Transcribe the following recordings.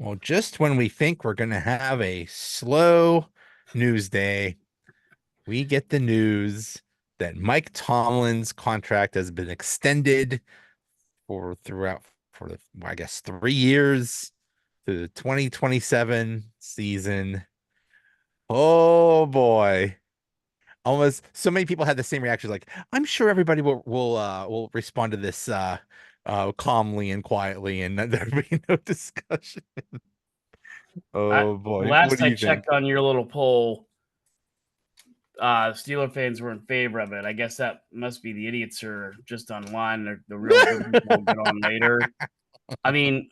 Well, just when we think we're going to have a slow news day, we get the news that Mike Tomlin's contract has been extended for the, I guess, 3 years to the 2027 season. Oh boy. Almost so many people had the same reaction. Like, I'm sure everybody will respond to this calmly and quietly, and there'll be no discussion. Oh boy. What Last do I you checked think? on your little poll, Steeler fans were in favor of it. I guess that must be the idiots who are just online. The real good people will get on later. I mean,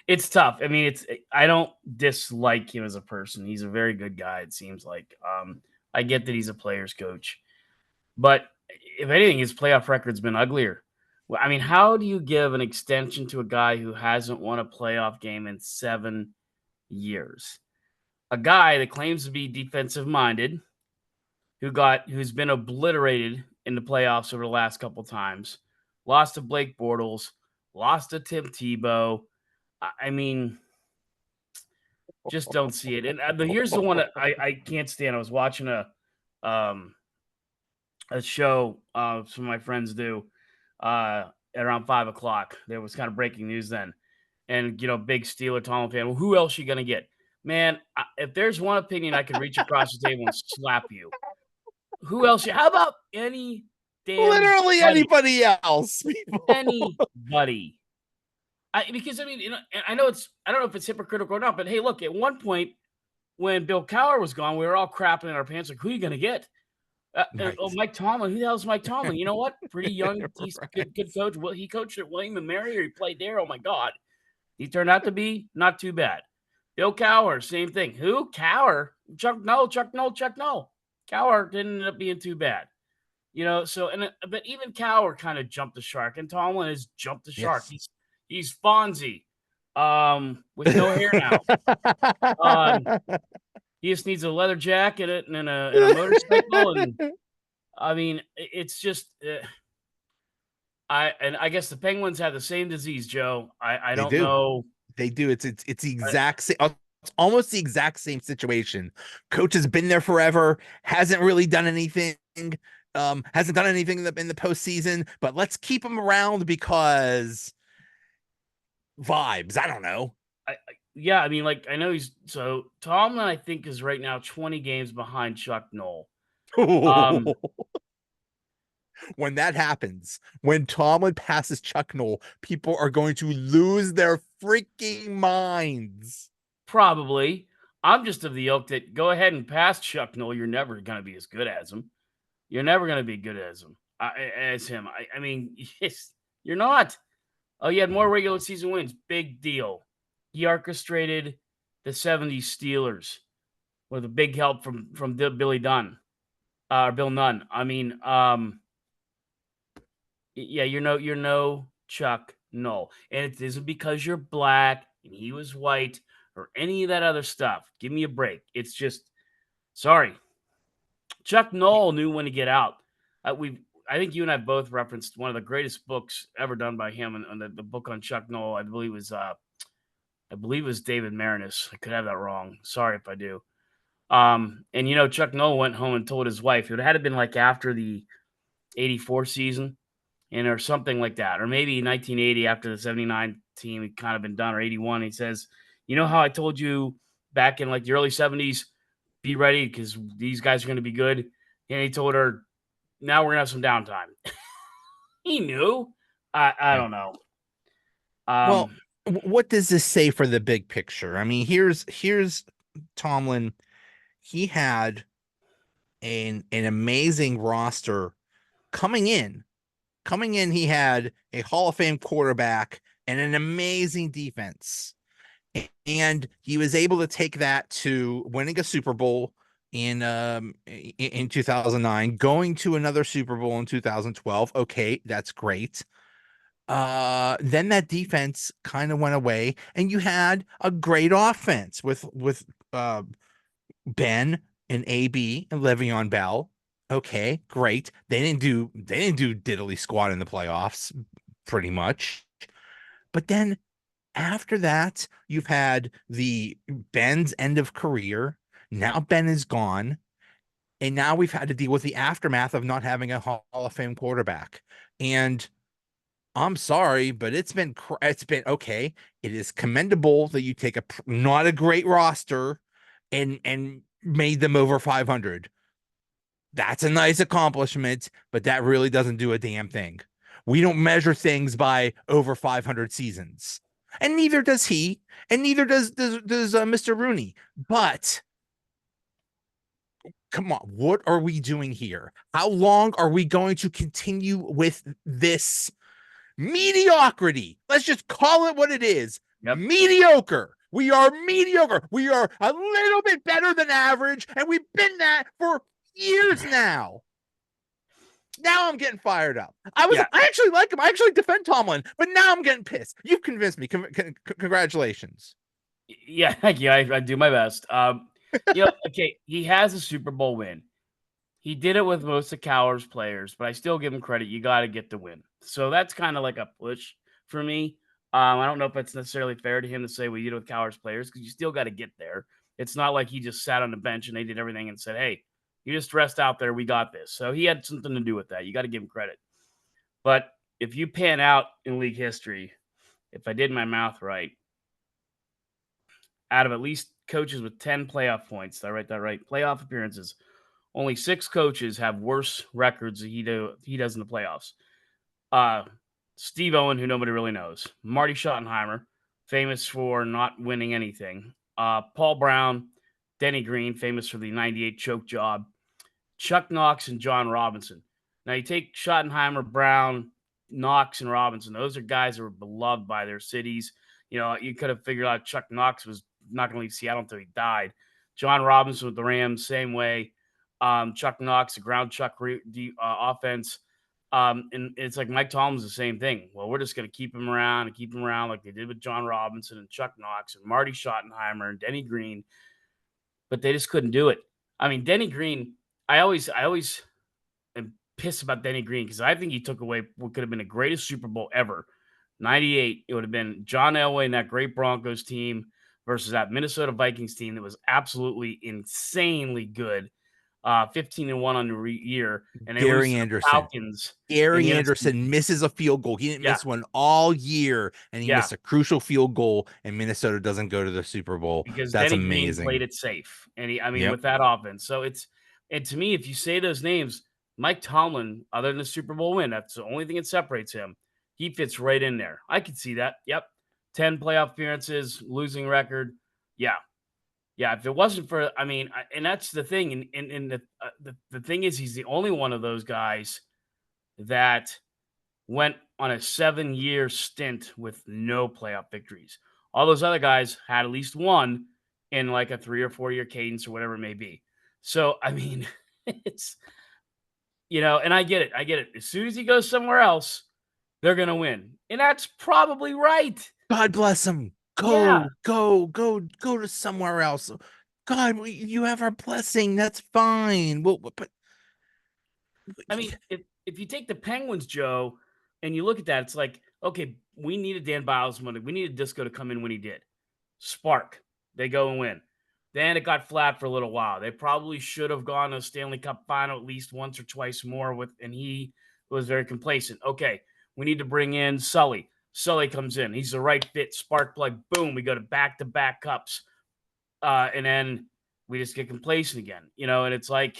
it's tough. I mean, I don't dislike him as a person. He's a very good guy, it seems like. I get that he's a player's coach. But if anything, his playoff record's been uglier. Well, I mean, how do you give an extension to a guy who hasn't won a playoff game in 7 years? A guy that claims to be defensive minded, who's been obliterated in the playoffs over the last couple times, lost to Blake Bortles, lost to Tim Tebow. I mean, just don't see it. And here's the one that I can't stand. I was watching um, a show some of my friends do around 5 o'clock. There was kind of breaking news then. And, big Steeler Tomlin fan. Well, who else you going to get? Man, if there's one opinion I could reach across the table and slap you, who else? How about any damn Literally buddy? anybody else, people. Anybody. Because, I mean, I know I don't know if it's hypocritical or not, but hey, look, at one point when Bill Cowher was gone, we were all crapping in our pants like, who are you going to get? Right. Mike Tomlin. Who the hell is Mike Tomlin? You know what? Pretty young, decent, Right. good coach. Well, he coached at William and Mary, or he played there. Oh my God, he turned out to be not too bad. Bill Cowher, same thing. Who? Cowher? Chuck? No, Chuck. No, Chuck. No. Cowher didn't end up being too bad. So but even Cowher kind of jumped the shark, and Tomlin has jumped the shark. Yes. He's Fonzie, with no hair now. Um, he just needs a leather jacket and a motorcycle, and I mean, it's just. I guess the Penguins have the same disease, Joe. I They don't do. know. They do. It's the I, exact same. It's almost the exact same situation. Coach has been there forever, hasn't really done anything. Hasn't done anything in the postseason, but let's keep him around because vibes. I don't know. yeah, I mean, like I know Tomlin. I think is right now 20 games behind Chuck Noll. Um, When that happens, when Tomlin passes Chuck Noll, people are going to lose their freaking minds. Probably. I'm just of the ilk that go ahead and pass Chuck Noll. You're never going to be as good as him. You're never going to be good as him. I mean, you're not. Oh, he had more regular season wins. Big deal. He orchestrated the '70s Steelers with a big help from Billy Dunn or Bill Nunn. I mean, yeah, you're no Chuck Noll, and it isn't because you're black and he was white or any of that other stuff. Give me a break. It's just sorry. Chuck Noll knew when to get out. I think you and I both referenced one of the greatest books ever done by him, and the book on Chuck Noll. I believe it was David Marinus. I could have that wrong. Sorry if I do. And Chuck Noll went home and told his wife. It had to been like after the '84 season and or something like that, or maybe 1980 after the '79 team had kind of been done, or '81. He says, "You know how I told you back in like the early '70s, be ready because these guys are going to be good." And he told her, "Now we're gonna have some downtime." He knew. I Right. don't know. Well, Um, what does this say for the big picture? I mean, here's Tomlin. He had an amazing roster coming in. Coming in, he had a Hall of Fame quarterback and an amazing defense. And he was able to take that to winning a Super Bowl in 2009, going to another Super Bowl in 2012. Okay, that's great. Then that defense kind of went away, and you had a great offense with Ben and AB and Le'Veon Bell. Okay, great. They didn't do diddly squat in the playoffs, pretty much. But then after that, you've had the Ben's end of career. Now Ben is gone. And now we've had to deal with the aftermath of not having a Hall of Fame quarterback. And I'm sorry, but it's been okay. It is commendable that you take not a great roster and made them over 500. That's a nice accomplishment, but that really doesn't do a damn thing. We don't measure things by over 500 seasons, and neither does he, and neither does Mr. Rooney. But come on, what are we doing here? How long are we going to continue with this mediocrity? Let's just call it what it is. Yep. Mediocre. We are mediocre. We are a little bit better than average, and we've been that for years now. Now I'm getting fired up. I actually like him. I actually defend Tomlin, but now I'm getting pissed. You've convinced me. Congratulations. Yeah, thank you. I do my best. Okay, he has a Super Bowl win. He did it with most of Cowher's players, but I still give him credit. You got to get the win. So that's kind of like a push for me. I don't know if it's necessarily fair to him to say we did it with Cowher's players because you still got to get there. It's not like he just sat on the bench and they did everything and said, hey, you just rest out there. We got this. So he had something to do with that. You got to give him credit. But if you pan out in league history, if I did my math right, out of at least coaches with 10 playoff points, did I write that right? Playoff appearances, only 6 coaches have worse records than he does in the playoffs. Steve Owen, who nobody really knows. Marty Schottenheimer, famous for not winning anything. Paul Brown, Denny Green, famous for the 98 choke job. Chuck Knox and John Robinson. Now you take Schottenheimer, Brown, Knox, and Robinson. Those are guys that were beloved by their cities. You know, you could have figured out Chuck Knox was not going to leave Seattle until he died. John Robinson with the Rams, same way. Chuck Knox, the ground chuck offense. And it's like Mike Tomlin's the same thing. Well, we're just going to keep him around like they did with John Robinson and Chuck Knox and Marty Schottenheimer and Denny Green. But they just couldn't do it. I mean, Denny Green, I always am pissed about Denny Green because I think he took away what could have been the greatest Super Bowl ever. 98, it would have been John Elway and that great Broncos team versus that Minnesota Vikings team that was absolutely insanely good. 15-1 on the year, and they Gary Anderson. Falcons. Gary Anderson misses a field goal. He didn't miss one all year, and he missed a crucial field goal, and Minnesota doesn't go to the Super Bowl. Because that's Denny amazing. Green played it safe, and with that offense. So and to me, if you say those names, Mike Tomlin, other than the Super Bowl win, that's the only thing that separates him. He fits right in there. I could see that. Yep, 10 playoff appearances, losing record. Yeah. Yeah, if it wasn't for, and that's the thing, and the thing is, he's the only one of those guys that went on a 7-year stint with no playoff victories. All those other guys had at least one in like a 3 or 4 year cadence or whatever it may be. So, it's, and I get it. As soon as he goes somewhere else, they're going to win. And that's probably right. God bless him. Go to somewhere else. God, you have our blessing. That's fine. Well, but if you take the Penguins, Joe, and you look at that, it's like, okay, we needed Dan Biles money. We needed Disco to come in when he did. Spark. They go and win. Then it got flat for a little while. They probably should have gone to a Stanley Cup final at least once or twice more and he was very complacent. Okay, we need to bring in Sully. Sully comes in. He's the right fit, spark plug. Boom, we go to back-to-back cups. And then we just get complacent again. And it's like,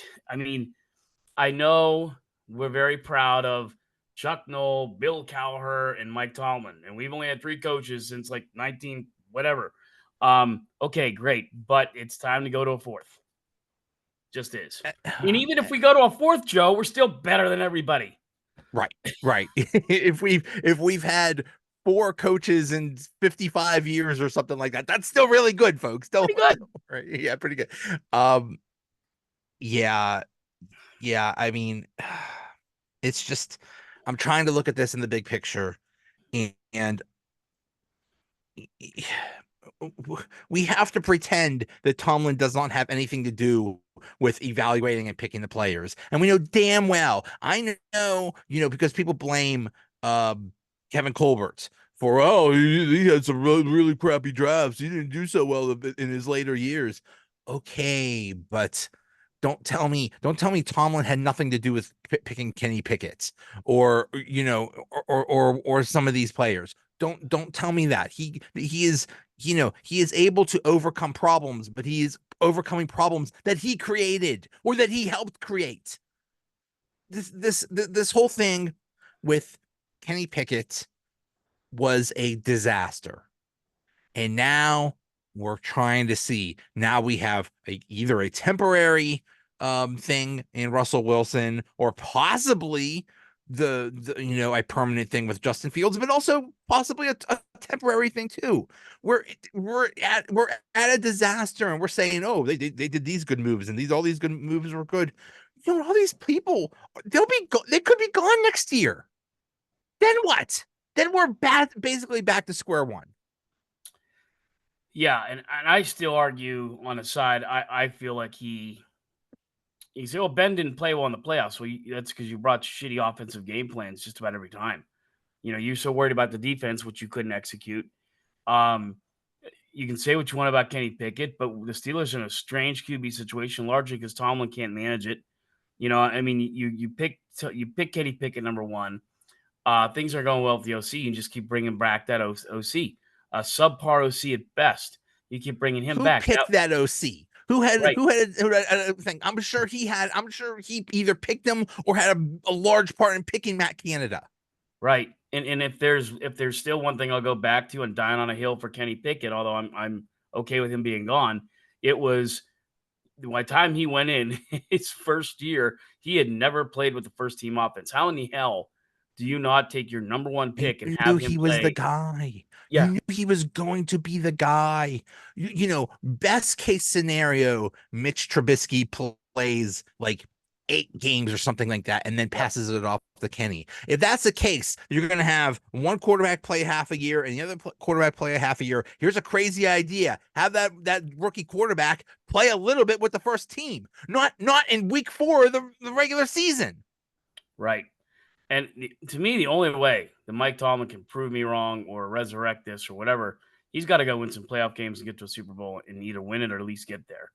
I know we're very proud of Chuck Noll, Bill Cowher, and Mike Tomlin. And we've only had 3 coaches since like 19 whatever. Okay, great. But it's time to go to a 4th. Just is. And even if we go to a 4th, Joe, we're still better than everybody. Right. if we've had 4 coaches in 55 years or something like that, that's still really good, folks. Pretty good. Right? Yeah, pretty good. Yeah. It's just, I'm trying to look at this in the big picture, and we have to pretend that Tomlin does not have anything to do with evaluating and picking the players. And we know damn well, I know, because people blame Kevin Colbert he had some really, really crappy drafts. He didn't do so well in his later years. Okay, but don't tell me Tomlin had nothing to do with picking Kenny Pickett or or some of these players. Don't tell me that. He is he is able to overcome problems, but he is overcoming problems that he created or that he helped create. This whole thing with Kenny Pickett was a disaster. And now we're trying to see. Now we have either a temporary thing in Russell Wilson or possibly a permanent thing with Justin Fields, but also possibly a temporary thing too. We're at a disaster and we're saying, oh, they did these good moves and all these good moves were good. All these people, they could be gone next year. Then what? Then we're basically back to square one. Yeah, and I still argue on the side. I feel like he said, well, Ben didn't play well in the playoffs. Well, that's because you brought shitty offensive game plans just about every time. You're so worried about the defense, which you couldn't execute. You can say what you want about Kenny Pickett, but the Steelers are in a strange QB situation, largely because Tomlin can't manage it. I mean, you pick Kenny Pickett number one. Things are going well with the OC. You just keep bringing back that OC, subpar OC at best. You keep bringing him Who back. picked that OC? Who had Right. a thing? I'm sure he either picked him or had a large part in picking Matt Canada. Right. And if there's still one thing I'll go back to and dying on a hill for Kenny Pickett, although I'm okay with him being gone, it was by the time he went in his first year, he had never played with the first team offense. How in the hell do you not take your number one pick and You knew have him he was the play? guy. You Yeah. knew he was going to be the guy. Best case scenario, Mitch Trubisky plays like 8 games or something like that, and then passes it off to Kenny. If that's the case, you're going to have one quarterback play half a year and the other quarterback play a half a year. Here's a crazy idea: have that rookie quarterback play a little bit with the first team, not in week 4 of the regular season. Right. And to me, the only way that Mike Tomlin can prove me wrong or resurrect this or whatever, he's got to go win some playoff games and get to a Super Bowl and either win it or at least get there.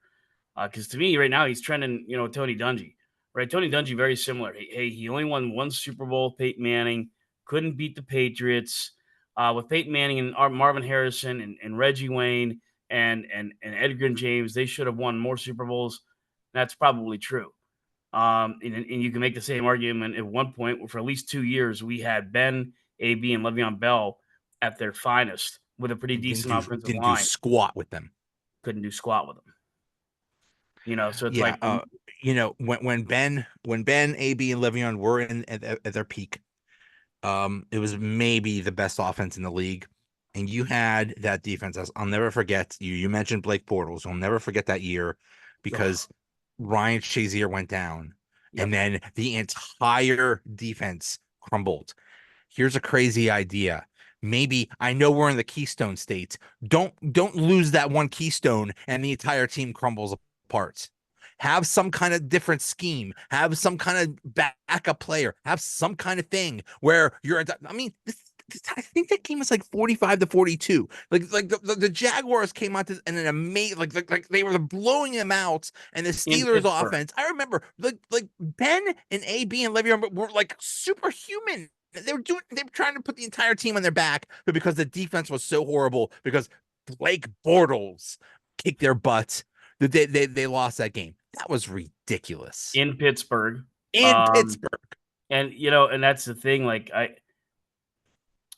Because to me, right now, he's trending, Tony Dungy. Right? Tony Dungy, very similar. Hey, he only won one Super Bowl with Peyton Manning, couldn't beat the Patriots. With Peyton Manning and Marvin Harrison and Reggie Wayne and Edgar and James, they should have won more Super Bowls. That's probably true. And you can make the same argument at one point for at least 2 years, we had Ben, AB, and Le'Veon Bell at their finest with a pretty decent offensive Didn't do line. squat with them. Couldn't do squat with them. So it's Yeah, like, when Ben, AB, and Le'Veon were at their peak, it was maybe the best offense in the league, and you had that defense. I'll never forget. You mentioned Blake Bortles. I'll never forget that year because Ryan Shazier went down, and then the entire defense crumbled. Here's a crazy idea. Maybe, I know we're in the Keystone States. Don't lose that one keystone and the entire team crumbles apart. Have some kind of different scheme. Have some kind of backup player. Have some kind of thing where you're. I mean, I think that game was like 45-42. Like the Jaguars came out and an amazing like they were blowing them out, and the Steelers offense. I remember like Ben and AB and Le'Veon were like superhuman. They were trying to put the entire team on their back, but because the defense was so horrible, because Blake Bortles kicked their butts, they lost that game. That was ridiculous. In Pittsburgh. And that's the thing. Like,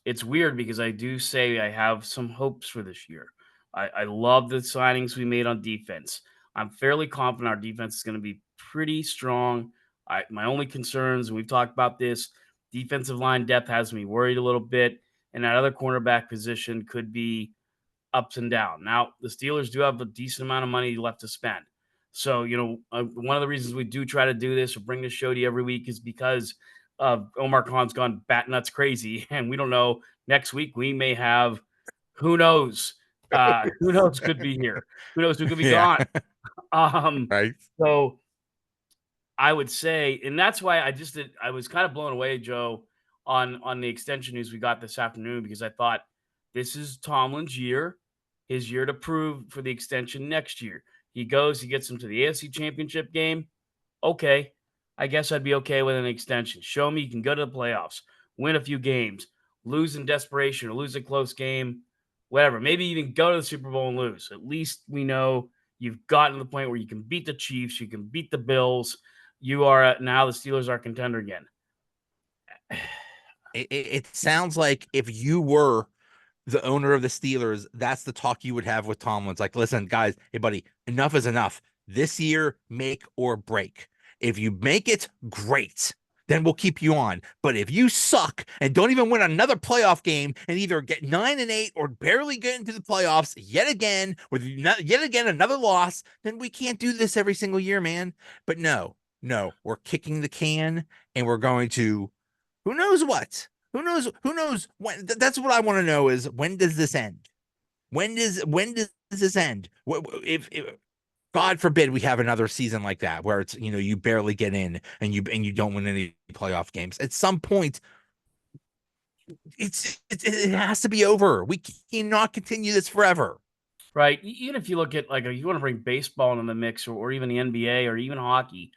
it's weird because I do say I have some hopes for this year. I love the signings we made on defense. I'm fairly confident our defense is going to be pretty strong. My only concerns, and we've talked about this, defensive line depth has me worried a little bit, and that other cornerback position could be ups and down. Now, the Steelers do have a decent amount of money left to spend. So, one of the reasons we do try to do this or bring this show to you every week is because Omar Khan's gone bat nuts crazy, and we don't know. Next week we may have, who knows? Who knows could be here? Who knows who could be gone? Right. So I would say, and that's why I was kind of blown away, Joe, on the extension news we got this afternoon because I thought this is Tomlin's year, his year to prove for the extension next year. He goes, he gets him to the AFC Championship game. Okay, I guess I'd be okay with an extension. Show me you can go to the playoffs, win a few games, lose in desperation or lose a close game, whatever. Maybe even go to the Super Bowl and lose. At least we know you've gotten to the point where you can beat the Chiefs, you can beat the Bills. You are now the Steelers are a contender again. It sounds like if you were the owner of the Steelers, that's the talk you would have with Tomlin. It's like, listen, guys, hey, buddy, enough is enough. This year, make or break. If you make it, great. Then we'll keep you on. But if you suck and don't even win another playoff game and either get 9-8 or barely get into the playoffs yet again, with yet again another loss, then we can't do this every single year, man. But no, we're kicking the can and we're going to who knows what? Who knows when? That's what I want to know is when does this end? When does this end? If God forbid we have another season like that where it's you barely get in and you don't win any playoff games. At some point, it has to be over. We cannot continue this forever. Right. Even if you look at like you want to bring baseball into the mix or even the NBA or even hockey,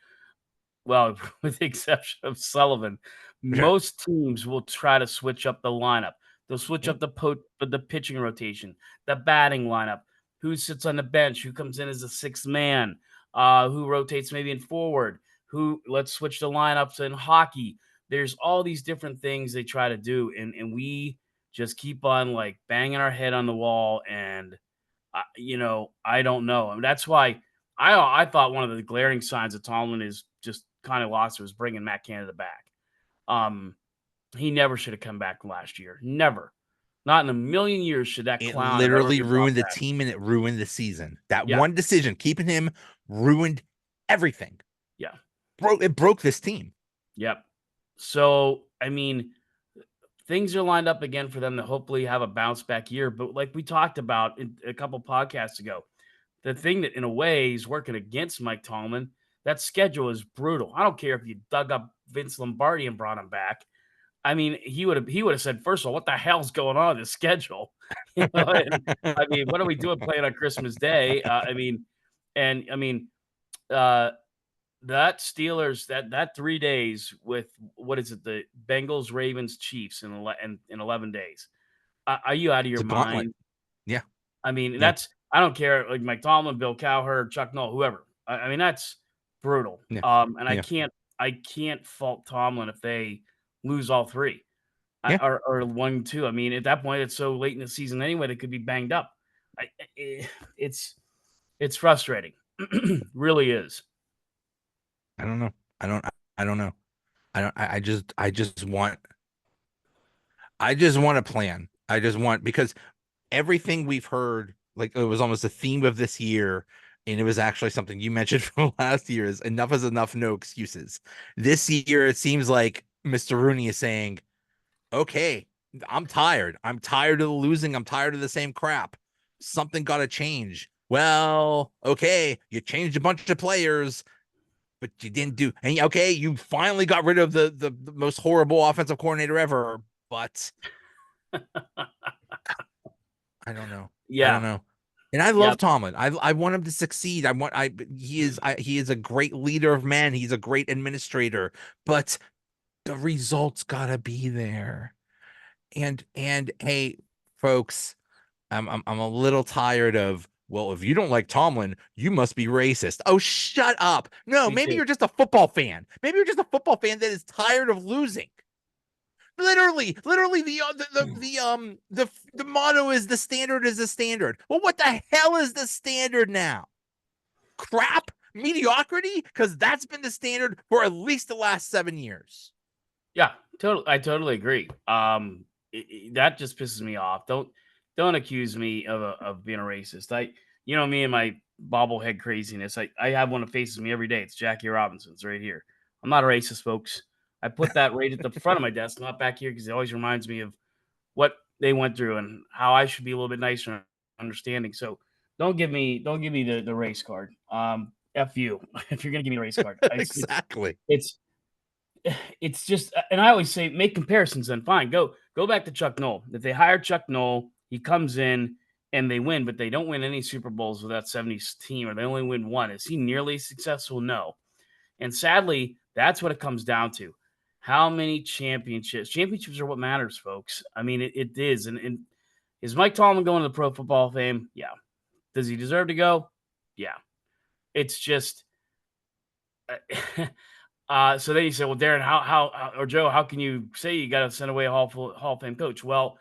well, with the exception of Sullivan, Sure. most teams will try to switch up the lineup. They'll switch Yeah. up the pitching rotation, the batting lineup, who sits on the bench, who comes in as a sixth man, who rotates maybe in forward, who let's switch the lineups in hockey. There's all these different things they try to do, and we just keep on like banging our head on the wall. And I don't know. I mean, that's why I thought one of the glaring signs of Tomlin is just kind of lost was bringing Matt Canada back. Um, he never should have come back last year. Never. Not in a million years should that It clown have ever literally been brought ruined the back. team and it ruined the season. That Yeah, one decision, keeping him, ruined everything. yeah, It broke this team. yep. So, I mean, things are lined up again for them to hopefully have a bounce back year. But like we talked about a couple podcasts ago, the thing that in a way is working against Mike Tomlin, that schedule is brutal. I don't care if you dug up Vince Lombardi and brought him back. I mean, he would have said, first of all, what the hell's going on in this schedule? And, I mean, what are we doing playing on Christmas Day? I mean, uh, that Steelers that 3 days with what is it? The Bengals, Ravens, Chiefs in 11 days. Are you out of It's your a gauntlet. mind? Yeah. I mean, Yeah. I don't care, like Mike Tomlin, Bill Cowherd, Chuck Noll, whoever. I mean, that's brutal. Yeah. And Yeah. I can't fault Tomlin if they lose all three. Yeah. Or 1, 2. I mean, at that point, it's so late in the season anyway, they could be banged up. It's frustrating. Really is. I don't know. I don't know. I just want a plan. I just want because everything we've heard, like it was almost a theme of this year, and it was actually something you mentioned from last year is enough is enough, no excuses. This year it seems like Mr. Rooney is saying, okay, I'm tired. I'm tired of the losing. I'm tired of the same crap. Something got to change. Well, okay, you changed a bunch of players, but you didn't do. And okay, you finally got rid of the most horrible offensive coordinator ever, but I don't know. I don't Yeah. know. And I love Yep. Tomlin. I want him to succeed. He is a great leader of men. He's a great administrator, but the results gotta be there. And hey, folks, I'm a little tired of, well, if you don't like Tomlin, you must be racist. Oh, shut up. No, Me maybe too. you're just a football fan. Maybe you're just a football fan that is tired of losing. Literally, the motto is the standard is the standard. Well, what the hell is the standard now? Crap, mediocrity, because that's been the standard for at least the last 7 years. Yeah, I totally agree. That just pisses me off. Don't accuse me of being a racist. Me and my bobblehead craziness. I have one that faces me every day. It's Jackie Robinson's right here. I'm not a racist, folks. I put that right at the front of my desk, not back here, because it always reminds me of what they went through and how I should be a little bit nicer and understanding. So don't give me the race card. F you if you're gonna give me a race card. Exactly. It's it's just, and I always say, make comparisons. Then fine, go back to Chuck Noll. If they hire Chuck Noll, he comes in and they win, but they don't win any Super Bowls with that '70s team, or they only win one. Is he nearly successful? No. And sadly, that's what it comes down to. How many championships? Championships are what matters, folks. I mean, it is. And is Mike Tomlin going to the Pro Football Hall of Fame? Yeah. Does he deserve to go? Yeah. It's just. So then you say, well, Darren, or Joe, how can you say you got to send away a Hall of Fame coach? Well,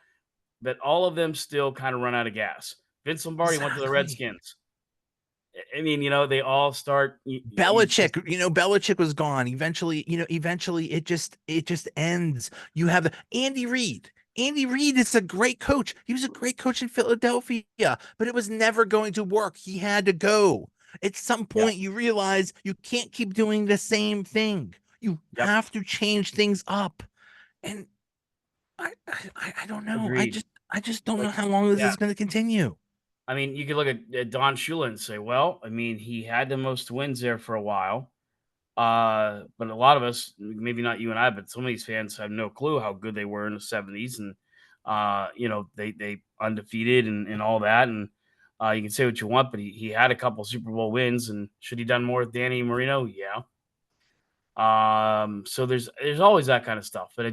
but all of them still kind of run out of gas. Vince Lombardi went to the Exactly. Redskins. I mean, they all start. Belichick, Belichick was gone. Eventually it just ends. You have Andy Reid. Andy Reid is a great coach. He was a great coach in Philadelphia, but it was never going to work. He had to go. At some Yeah, point, you realize you can't keep doing the same thing. You yep, have to change things up. And I don't know. I agreed. just I just don't know Like, how long this yeah, is going to continue. I mean, you could look at Don Shula and say, well, I mean, he had the most wins there for a while. But a lot of us, maybe not you and I, but some of these fans have no clue how good they were in the '70s, and they undefeated and all that. And you can say what you want, but he had a couple Super Bowl wins, and should he done more with Danny Marino? Yeah. So there's always that kind of stuff, but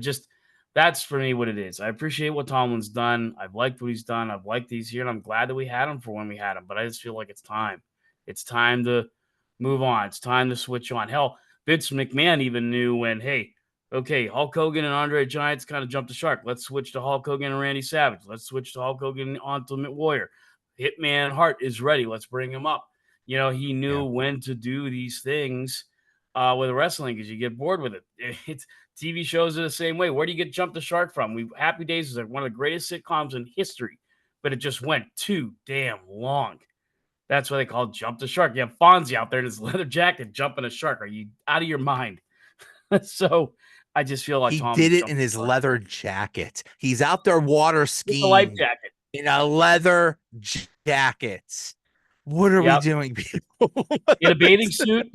that's for me what it is. I appreciate what Tomlin's done. I've liked what he's done. I've liked these here, and I'm glad that we had him for when we had him. But I just feel like it's time. It's time to move on. It's time to switch on. Hell, Vince McMahon even knew when, hey, okay, Hulk Hogan and Andre Giants kind of jumped the shark. Let's switch to Hulk Hogan and Randy Savage. Let's switch to Hulk Hogan and Ultimate Warrior. Hitman Hart is ready. Let's bring him up. He Yeah. knew when to do these things with wrestling because you get bored with it. It's TV shows are the same way. Where do you get Jump the Shark from? Happy Days is like one of the greatest sitcoms in history, but it just went too damn long. That's why they call it Jump the Shark. You have Fonzie out there in his leather jacket jumping a shark. Are you out of your mind? So I just feel like He Tom's did it in jumped the his shark. leather jacket. He's out there water With the life skiing jacket. in a leather jacket. What are we Yep. doing, people? In a bathing suit,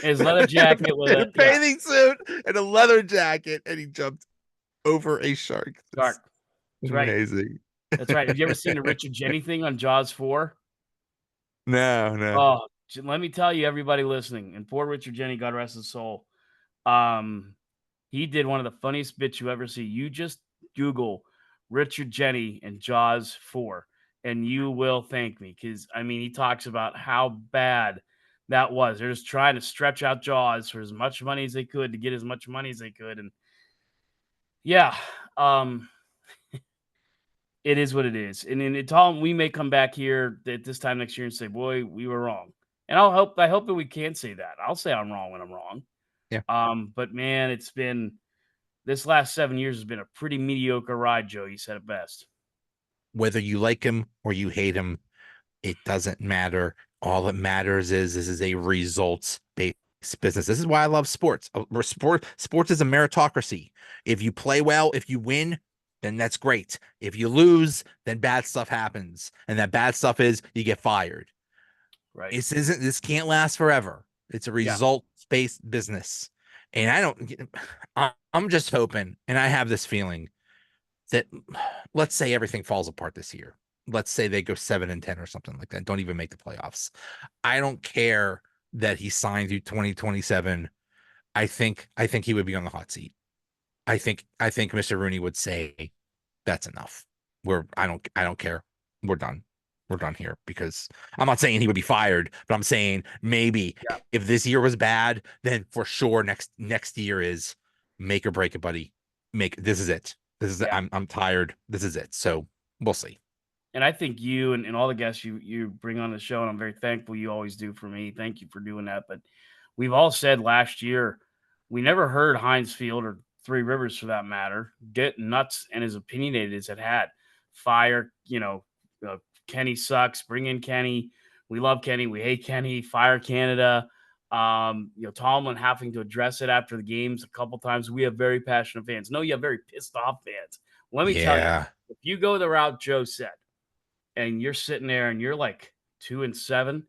his leather jacket with In a yeah, bathing suit and a leather jacket, and he jumped over a shark. It's shark. That's right. amazing. That's right. Have you ever seen the Richard Jenny thing on Jaws 4? No, no. Oh, let me tell you, everybody listening, and poor Richard Jenny, God rest his soul. Um, he did one of the funniest bits you ever see. You just Google Richard Jenny and Jaws 4, and you will thank me because I mean he talks about how bad that was. They're just trying to stretch out Jaws for as much money as they could to get as much money as they could, and yeah, um, it is what it is. And then it's all we may come back here at this time next year and say, "Boy, we were wrong." And I hope that we can say that. I'll say I'm wrong when I'm wrong. Yeah. But man, it's been this last 7 years has been a pretty mediocre ride, Joe. You said it best. Whether you like him or you hate him, it doesn't matter. All that matters is this is a results based business. This is why I love sports. Sports is a meritocracy. If you play well, if you win, then that's great. If you lose, then bad stuff happens. And that bad stuff is you get fired. Right. This can't last forever. It's a Yeah. results-based business. And I'm just hoping, and I have this feeling that let's say everything falls apart this year. Let's say they go 7-10 or something like that. Don't even make the playoffs. I don't care that he signed through 2027. I think he would be on the hot seat. I think Mr. Rooney would say that's enough. I don't care. We're done. We're done here because I'm not saying he would be fired, but I'm saying maybe Yeah. if this year was bad, then for sure next year is make or break it, buddy. This is it. This is Yeah. I'm tired. This is it. So we'll see. And I think you and all the guests you bring on the show, and I'm very thankful you always do for me. Thank you for doing that. But we've all said last year we never heard Heinz Field or Three Rivers for that matter get nuts and as opinionated as it had. Fire, Kenny sucks. Bring in Kenny. We love Kenny. We hate Kenny. Fire Canada. Tomlin having to address it after the games a couple times. We have very passionate fans. No, you have very pissed off fans. Let me tell you, Yeah. if you go the route Joe said, and you're sitting there and you're like 2-7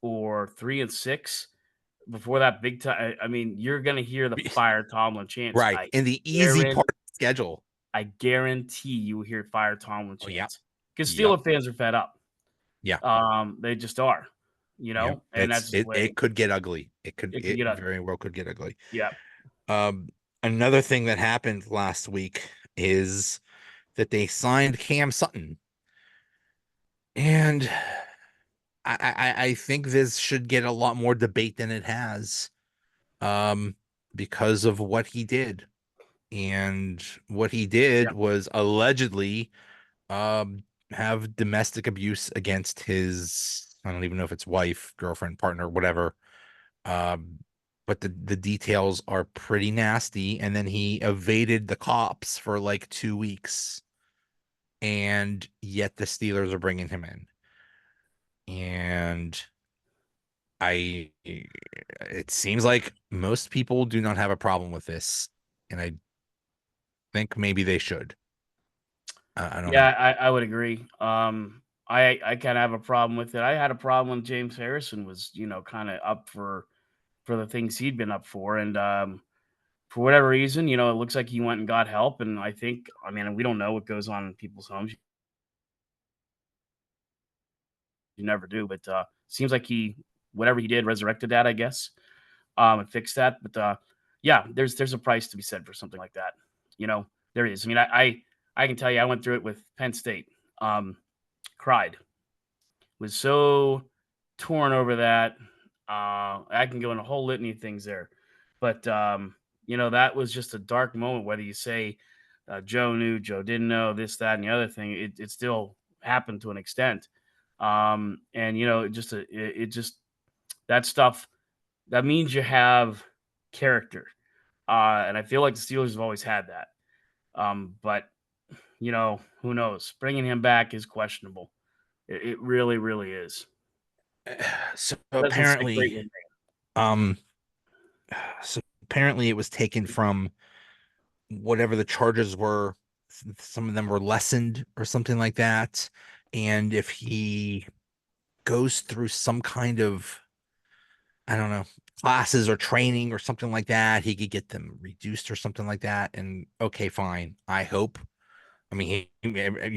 or 3-6, before that big time. I mean, you're gonna hear the fire Tomlin chants. Right. In the easy part of the schedule. I guarantee you will hear fire Tomlin Oh, yeah. chants because Yep. Steeler fans are fed up. Yeah. They just are, Yep. and that's the way It could get ugly. it could It get ugly. very well could get ugly. Yeah, Um, Another thing that happened last week is that they signed Cam Sutton. And I think this should get a lot more debate than it has. Because of what he did. And what he did yeah, was allegedly have domestic abuse against his, I don't even know if it's wife, girlfriend, partner, whatever. Um, but the details are pretty nasty. And then he evaded the cops for like 2 weeks, and yet the Steelers are bringing him in. And it seems like most people do not have a problem with this, and I think maybe they should. I don't yeah. know. I would agree. I kind of have a problem with it. I had a problem when James Harrison was, kind of up for the things he'd been up for, and for whatever reason, it looks like he went and got help. And I mean, we don't know what goes on in people's homes. You never do, but seems like whatever he did, resurrected that, I guess, and fixed that. But yeah, there's a price to be said for something like that. There is. I mean, I can tell you, I went through it with Penn State. Cried, was so torn over that. I can go in a whole litany of things there, but that was just a dark moment. Whether you say Joe knew, Joe didn't know, this, that, and the other thing, it still happened to an extent. And it just that stuff that means you have character, and I feel like the Steelers have always had that. But who knows? Bringing him back is questionable. It really, really is. So Doesn't sit apparently, great with me. um, so apparently it was taken from whatever the charges were. Some of them were lessened or something like that. And if he goes through some kind of, I don't know, classes or training or something like that, he could get them reduced or something like that. And okay, fine. I hope. I mean,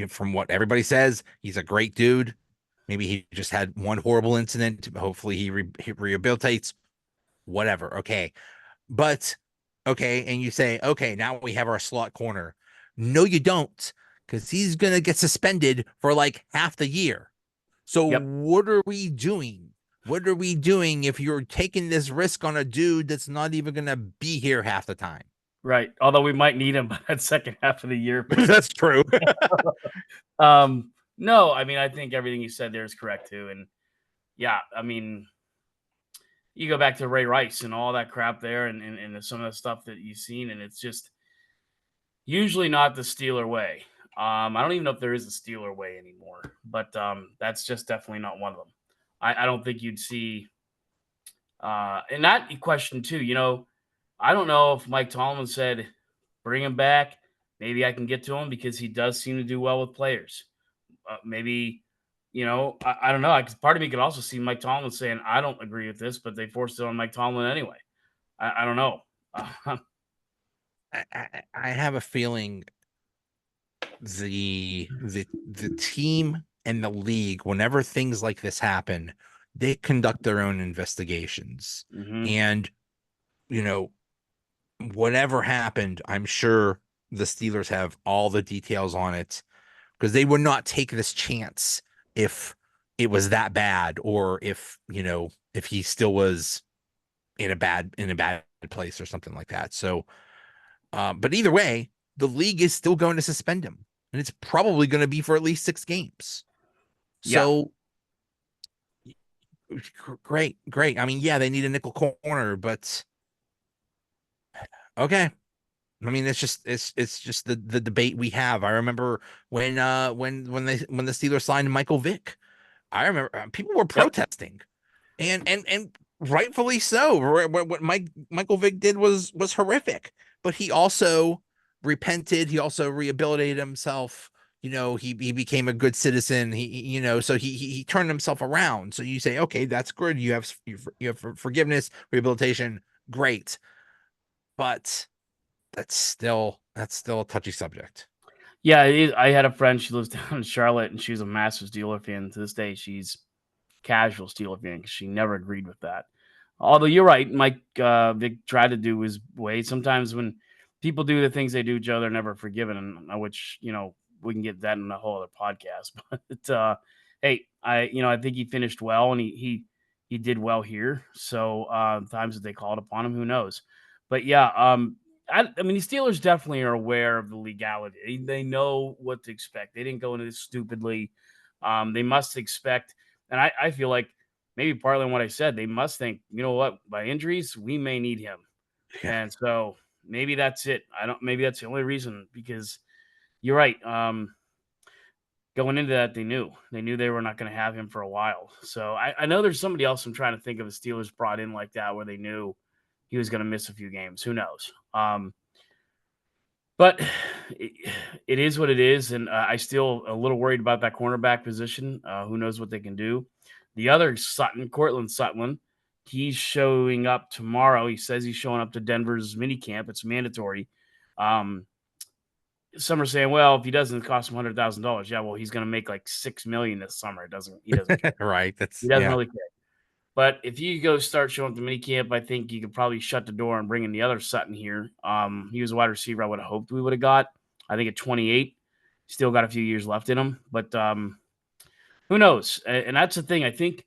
from what everybody says, he's a great dude. Maybe he just had one horrible incident. Hopefully he rehabilitates, whatever. Okay. But okay. And you say, okay, now we have our slot corner. No, you don't, because he's going to get suspended for like half the year. So Yep. what are we doing? What are we doing if you're taking this risk on a dude that's not even going to be here half the time? Right. Although we might need him by that second half of the year. That's true. No, I mean, I think everything you said there is correct too. And yeah, I mean, you go back to Ray Rice and all that crap there, and some of the stuff that you've seen, and it's just usually not the Steeler way. I don't even know if there is a Steeler way anymore, but that's just definitely not one of them. I don't think you'd see. And that question too, I don't know if Mike Tomlin said, bring him back. Maybe I can get to him because he does seem to do well with players. Maybe, I don't know. Part of me could also see Mike Tomlin saying, I don't agree with this, but they forced it on Mike Tomlin anyway. I don't know. I have a feeling the team and the league, whenever things like this happen, they conduct their own investigations. Mhm. And whatever happened, I'm sure the Steelers have all the details on it, because they would not take this chance if it was that bad, or if he still was in a bad place or something like that. So but either way, the league is still going to suspend him, and it's probably going to be for at least 6 games. Yeah. So great. I mean, yeah, they need a nickel corner, but okay. I mean, it's just the debate we have. I remember when the Steelers signed Michael Vick. I remember people were Yep. protesting, and rightfully so. What Michael Vick did was horrific, but he also repented. He also rehabilitated himself. he became a good citizen. So he turned himself around. So you say, okay, that's good. You have forgiveness, rehabilitation, great. But that's still a touchy subject. Yeah, I had a friend. She lives down in Charlotte, and she's a massive Steeler fan. To this day, she's casual Steeler fan because she never agreed with that. Although you're right, Mike Vick tried to do his way. Sometimes when people do the things they do, Joe, they're never forgiven, and which we can get that in a whole other podcast. But hey, I think he finished well, and he did well here. So times that they called upon him, who knows? But yeah, I mean, the Steelers definitely are aware of the legality. They know what to expect. They didn't go into this stupidly. They must expect, and I feel like maybe partly on what I said, they must think, you know what, by injuries, we may need him. Yeah. And so maybe that's it. Maybe that's the only reason, because you're right. Going into that, they knew they were not going to have him for a while. So I know there's somebody else I'm trying to think of the Steelers brought in like that, where they knew he was going to miss a few games. Who knows? But it is what it is, and I still a little worried about that cornerback position. Who knows what they can do? The other Sutton, Cortland Sutton, he's showing up tomorrow. He says he's showing up to Denver's mini camp. It's mandatory. Um, some are saying, well, if he doesn't, it costs him $100,000. Yeah, well, he's going to make like $6 million this summer. He doesn't care. Right. He doesn't really care. But if you go start showing up to minicamp, I think you could probably shut the door and bring in the other Sutton here. He was a wide receiver I would have hoped we would have got. I think at 28, still got a few years left in him. But who knows? And that's the thing. I think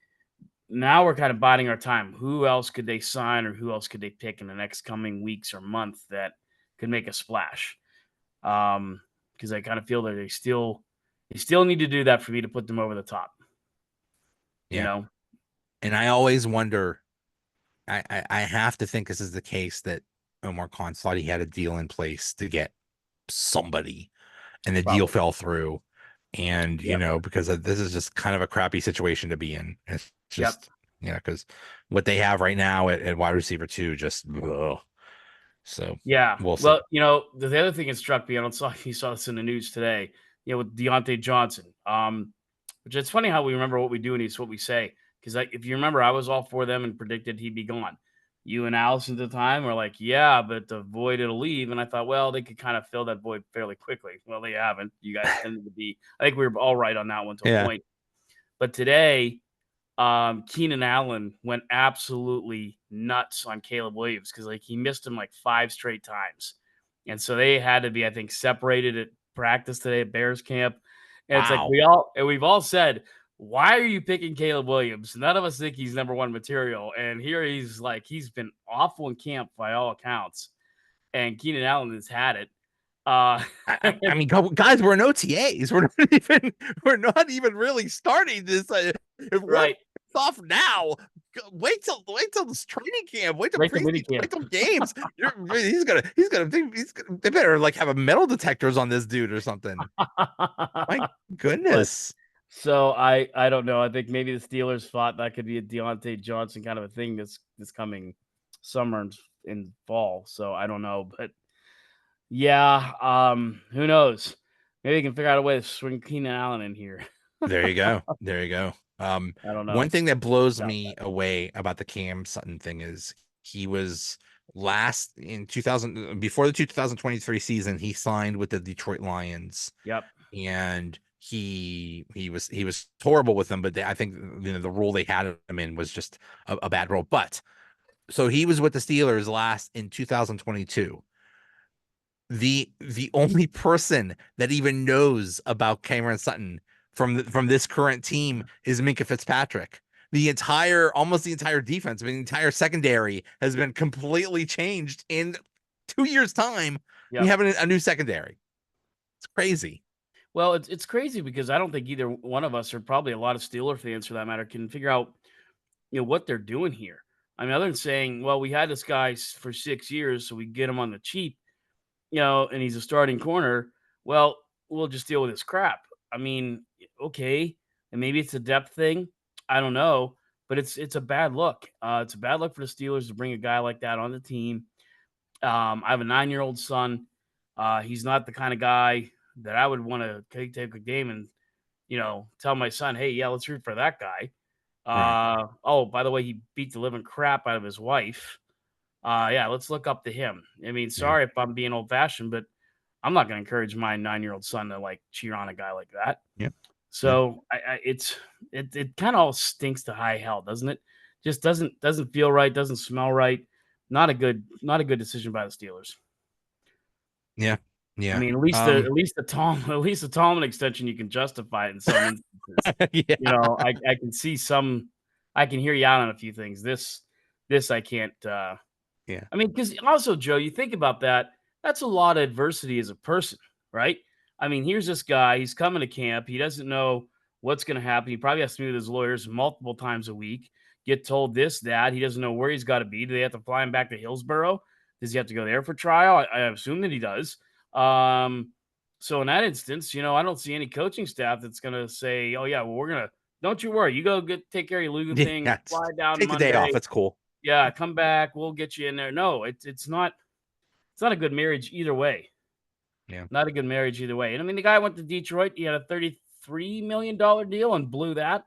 now we're kind of biding our time. Who else could they sign, or who else could they pick in the next coming weeks or month that could make a splash? Because I kind of feel that they still need to do that for me to put them over the top. Yeah. And I always wonder, I have to think this is the case, that Omar Khan thought he had a deal in place to get somebody, and the deal Probably. fell through. And, Yep. because this is just kind of a crappy situation to be in. It's Yep. just, because what they have right now at wide receiver 2, just, ugh. So Yeah. we'll see. Well, the other thing that struck me, I don't know if you saw this in the news today, with Deontay Johnson. Which it's funny how we remember what we do and it's what we say. Because if you remember, I was all for them and predicted he'd be gone. You and Allison at the time were like, yeah, but the void it'll leave. And I thought, well, they could kind of fill that void fairly quickly. Well, they haven't. You guys tended to be, I think we were all right on that one to a Yeah. point. But today, Keenan Allen went absolutely nuts on Caleb Williams because he missed him like 5 straight times. And so they had to be, I think, separated at practice today at Bears camp. And it's like Wow. we've all said, why are you picking Caleb Williams? None of us think he's number one material. And here he's been awful in camp by all accounts. And Keenan Allen has had it. I mean, guys, we're in OTAs. We're not even really starting this. If we're right. off now, wait till this training camp. Wait till Right to preseason. minicamp. Wait till games. They better have a metal detectors on this dude or something. My goodness. So I don't know. I think maybe the Steelers thought that could be a Deontay Johnson kind of a thing this coming summer and in fall. So I don't know, but yeah, who knows? Maybe they can figure out a way to swing Keenan Allen in here. There you go. There you go. I don't know. One thing that blows me away about the Cam Sutton thing is he was last in 2000, before the 2023 season, he signed with the Detroit Lions. Yep. And he was horrible with them, but I think the role they had him in was just a bad role. But so he was with the Steelers last in 2022. The only person that even knows about Cameron Sutton from this current team is Minkah Fitzpatrick. Almost the entire defense, the entire secondary has been completely changed in 2 years' time. Yep. We have a new secondary. It's crazy. Well, it's crazy because I don't think either one of us, or probably a lot of Steeler fans for that matter, can figure out what they're doing here. I mean, other than saying, well, we had this guy for 6 years, so we get him on the cheap, and he's a starting corner. Well, we'll just deal with his crap. I mean, okay, and maybe it's a depth thing. I don't know, but it's a bad look. It's a bad look for the Steelers to bring a guy like that on the team. I have a 9-year-old son. He's not the kind of guy that I would want to take a game and tell my son, hey, yeah, let's root for that guy. Right. Oh, by the way, he beat the living crap out of his wife. Yeah, let's look up to him. I mean, Yeah. sorry if I'm being old fashioned, but I'm not going to encourage my 9-year-old son to like cheer on a guy like that. Yeah. Yeah. So it kind of all stinks to high hell, doesn't it? Just doesn't feel right, doesn't smell right. Not a good decision by the Steelers. Yeah. I Yeah. mean, at least the Tomlin extension you can justify it in some instances. Yeah. I can see some. I can hear you out on a few things. This I can't. Yeah. I mean, because also, Joe, you think about that. That's a lot of adversity as a person, right? I mean, here's this guy. He's coming to camp. He doesn't know what's going to happen. He probably has to meet with his lawyers multiple times a week. Get told this, that. He doesn't know where he's got to be. Do they have to fly him back to Hillsborough? Does he have to go there for trial? I assume that he does. So in that instance, I don't see any coaching staff that's going to say, "Oh yeah, well we're gonna." Don't you worry. You go take care of your legal thing. Yeah. Fly down Take the day Monday. off. It's cool. Yeah, come back. We'll get you in there. No, it's not. It's not a good marriage either way. Yeah. Not a good marriage either way. And I mean, the guy went to Detroit. He had a $33 million deal and blew that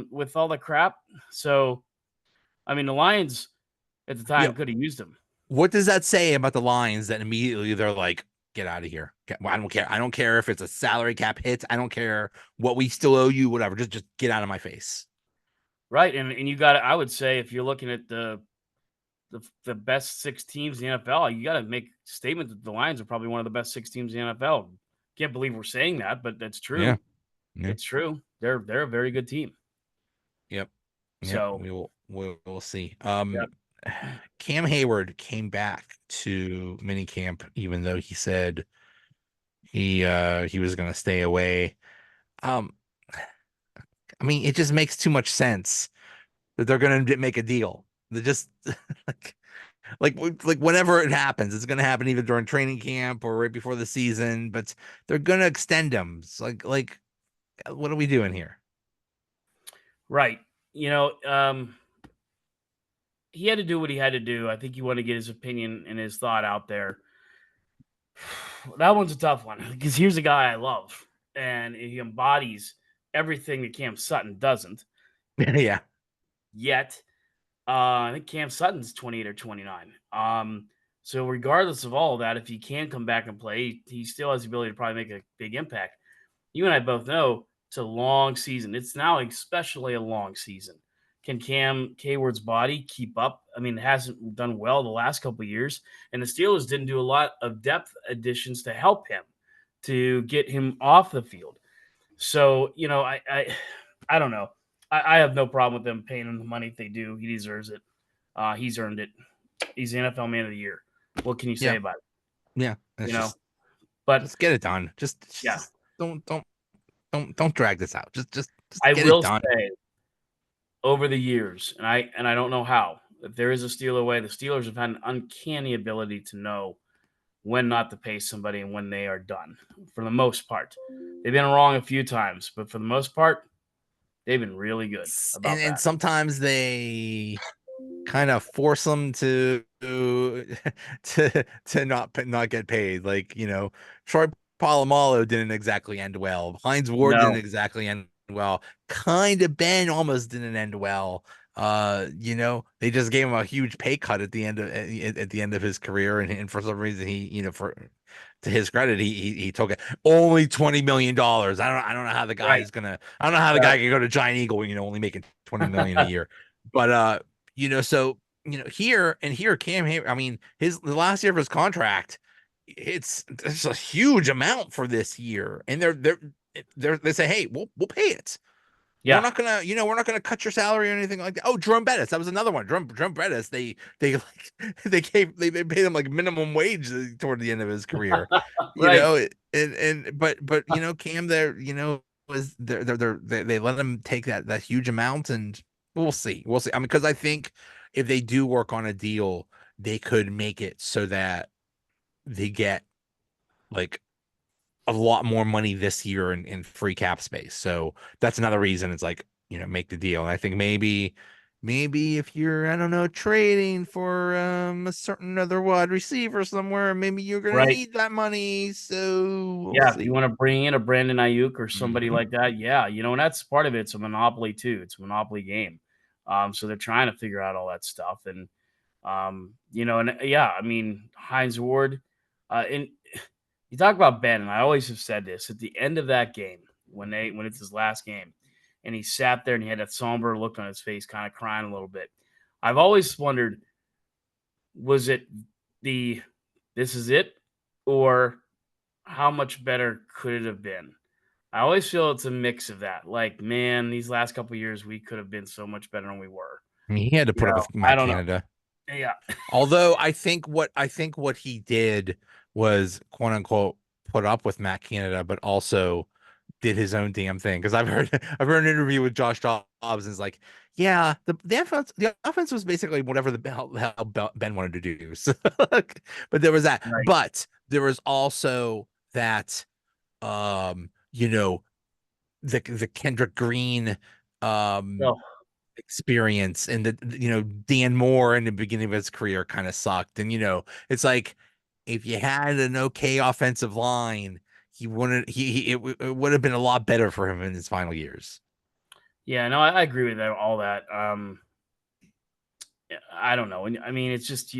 with all the crap. So, I mean, the Lions at the Yeah. time could have used him. What does that say about the Lions that immediately they're like, get out of here? I don't care. I don't care if it's a salary cap hit. I don't care what we still owe you, whatever. Just get out of my face. Right. And you got to, I would say, if you're looking at the best 6 teams in the NFL, you got to make a statement that the Lions are probably one of the best 6 teams in the NFL. Can't believe we're saying that, but that's true. Yeah. Yeah. It's true. They're a very good team. Yep. Yep. So We'll see. yep. Cam Heyward came back to minicamp, even though he said he was gonna stay away. I mean, it just makes too much sense that they're gonna make a deal. They're just like like whenever it happens, it's gonna happen either during training camp or right before the season, but they're gonna extend them. It's like what are we doing here? Right. He had to do what he had to do. I think he wanted to get his opinion and his thought out there. That one's a tough one because here's a guy I love, and he embodies everything that Cam Sutton doesn't. Yeah. Yet, I think Cam Sutton's 28 or 29. So regardless of all of that, if he can come back and play, he still has the ability to probably make a big impact. You and I both know it's a long season. It's now especially a long season. Can Cam Heyward's body keep up? I mean, it hasn't done well the last couple of years, and the Steelers didn't do a lot of depth additions to help him to get him off the field. So, I don't know. I have no problem with them paying him the money if they do. He deserves it. He's earned it. He's the NFL Man of the Year. What can you say about it? Yeah. But just get it done. Just yeah. Don't drag this out. Just I get will it done. say over the years, and I don't know how, if there is a Steeler way, the Steelers have had an uncanny ability to know when not to pay somebody and when they are done. For the most part, they've been wrong a few times, but for the most part, they've been really good about that. And sometimes they kind of force them to not get paid. Like, Troy Polamalu didn't exactly end well. Hines Ward didn't exactly end well. Kind of Ben almost didn't end well. They just gave him a huge pay cut at the end of his career, and for some reason he, to his credit, he took it. Only $20 million. I don't know how the guy is gonna. I don't know how the guy can go to Giant Eagle, only making $20 million a year. But so here Cam Heyward, I mean, the last year of his contract, it's a huge amount for this year, and they say, hey, we'll pay it. Yeah, we're not gonna cut your salary or anything like that. Oh, Jerome Bettis, that was another one. Jerome Bettis, they paid him like minimum wage toward the end of his career. Right. But Cam there, was they let him take that huge amount, and we'll see. I mean, because I think if they do work on a deal, they could make it so that they get like a lot more money this year in free cap space. So that's another reason it's like, make the deal. And I think maybe maybe if you're, I don't know, trading for a certain other wide receiver somewhere, maybe you're gonna Right. need that money. So we'll Yeah, if you see. want to bring in a Brandon Ayuk or somebody Mhm. like that, yeah, and that's part of it. It's a monopoly too. It's a monopoly game. So they're trying to figure out all that stuff, and yeah, I mean Heinz Ward, and you talk about Ben, and I always have said this at the end of that game when it's his last game, and he sat there and he had that somber look on his face, kind of crying a little bit. I've always wondered, was it the this is it, or how much better could it have been? I always feel it's a mix of that. Like, man, these last couple years we could have been so much better than we were. I mean, he had to put up with I Matt don't know. Canada. Yeah. Although I think what he did was quote unquote put up with Matt Canada, but also did his own damn thing. Because I've heard an interview with Josh Dobbs and it's like, yeah, the offense was basically whatever the hell Ben wanted to do. So, but there was that. Right. But there was also that you know, the Kendrick Green So experience and Dan Moore in the beginning of his career kind of sucked. And it's like if you had an okay offensive line, he wouldn't it would have been a lot better for him in his final years. yeah, no, I agree with that, all that. Yeah, I don't know. And I mean, it's just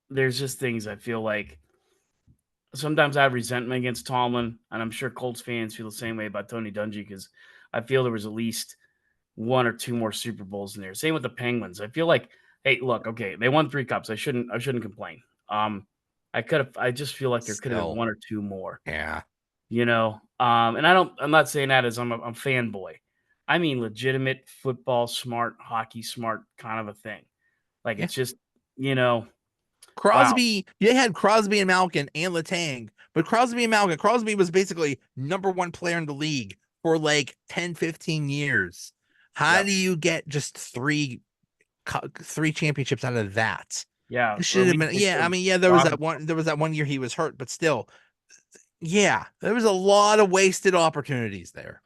there's just things I feel like sometimes I have resentment against Tomlin, and I'm sure Colts fans feel the same way about Tony Dungy because I feel there was at least one or two more Super Bowls in there. Same with the Penguins. I feel like, hey, look, okay, they won 3 cups. I shouldn't complain. I just feel like there could have been Still, one or two more. yeah. And I'm not saying that as I'm fanboy. I mean legitimate football smart, hockey smart kind of a thing. Like Yeah. it's just, you know, wow. Crosby, you had Crosby and Malkin and Letang, but Crosby was basically number one player in the league for like 10, 15 years. How Yep. do you get just three championships out of that? Yeah. It Or should at have least been, they yeah. I could mean, yeah, broaden. there was that one year he was hurt, but still, yeah, there was a lot of wasted opportunities there.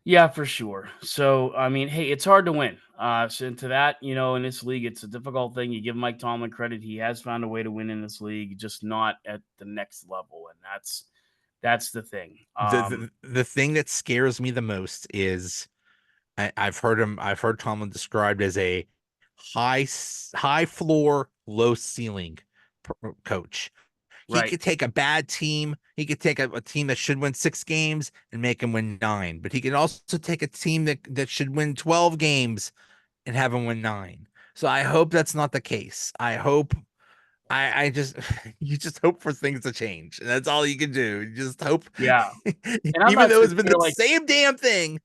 Yeah, for sure. So, I mean, hey, it's hard to win. So into that, in this league, it's a difficult thing. You give Mike Tomlin credit; he has found a way to win in this league, just not at the next level, and that's the thing. The thing that scares me the most is I've heard Tomlin described as a high floor, low ceiling coach. He Right? could take a bad team. He could take a team that should win 6 games and make them win 9. But he can also take a team that should win 12 games and have them win 9. So I hope that's not the case. I hope I just you just hope for things to change. And that's all you can do. You just hope Yeah. And I'm even not though so it's been sure. the Like, same damn thing.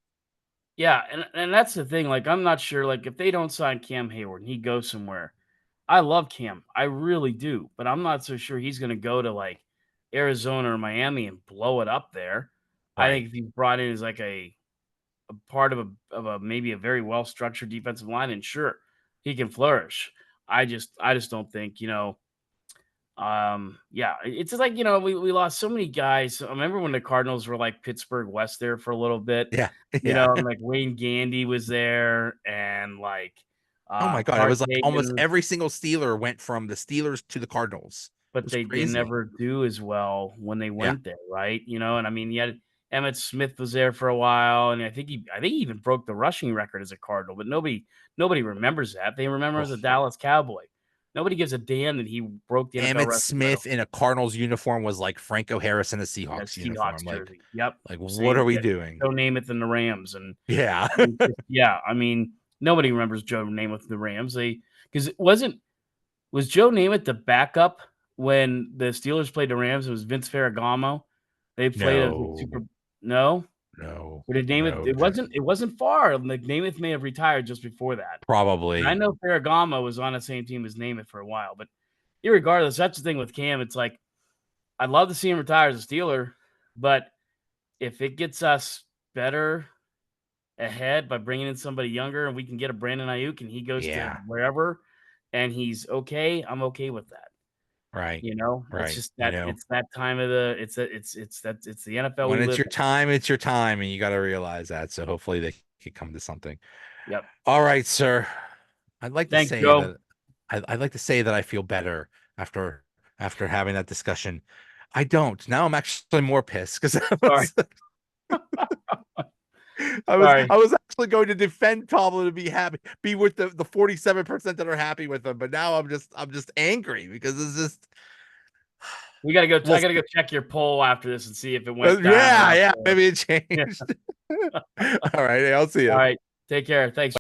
yeah, and that's the thing. Like, I'm not sure. Like, if they don't sign Cam Heyward and he goes somewhere, I love Cam. I really do. But I'm not so sure he's going to go to like Arizona or Miami and blow it up there. I Right. think if he's brought in as like a part of a maybe a very well structured defensive line, and sure, he can flourish. I just don't think, yeah, it's just like, we lost so many guys. I remember when the Cardinals were like Pittsburgh West there for a little bit, Yeah. Yeah. and like Wayne Gandy was there and like Oh my God. It Clark was like almost Hagan, every single Steeler went from the Steelers to the Cardinals. It but was they crazy. never do as well when they Yeah. went there, right? And I mean, you had Emmett Smith was there for a while, and I think he even broke the rushing record as a Cardinal, but nobody remembers that. They remember as a Oh, Dallas Cowboy. Nobody gives a damn that he broke the NFL Emmett rushing record Smith in a Cardinals uniform was like Franco Harris in a in a Seahawks uniform. Seahawks jersey. Yep. Like what are Same. we Yeah. doing? Joe Namath and the Rams, and Yeah. yeah, I mean, nobody remembers Joe Namath and the Rams. Because it was Joe Namath the backup when the Steelers played the Rams? It was Vince Ferragamo. They played a super. No, No, no, or did Namath? no. It wasn't far. Like Namath may have retired just before that. And I Probably. know Ferragamo was on the same team as Namath for a while, but irregardless, that's the thing with Cam. It's like I'd love to see him retire as a Steeler, but if it gets us better ahead by bringing in somebody younger and we can get a Brandon Ayuk and he goes to Yeah. wherever and he's okay, I'm okay with that. Right. It's Right. just that it's that time of the it's the NFL we When it's live your in. time, it's your time, and you got to realize that. So hopefully they could come to something. Yep. All right, sir. I'd like to Thanks, say Joe. that I'd like to say that I feel better after having that discussion. I don't. Now I'm actually more pissed because Sorry. Sorry. I was actually going to defend Tomlin to be happy, be with the 47% that are happy with him, but now I'm just angry because it's just We gotta go. well, I gotta go check your poll after this and see if it went down or yeah, up. yeah, maybe it Yeah. changed. All right, I'll see All you. right. Take care. Thanks.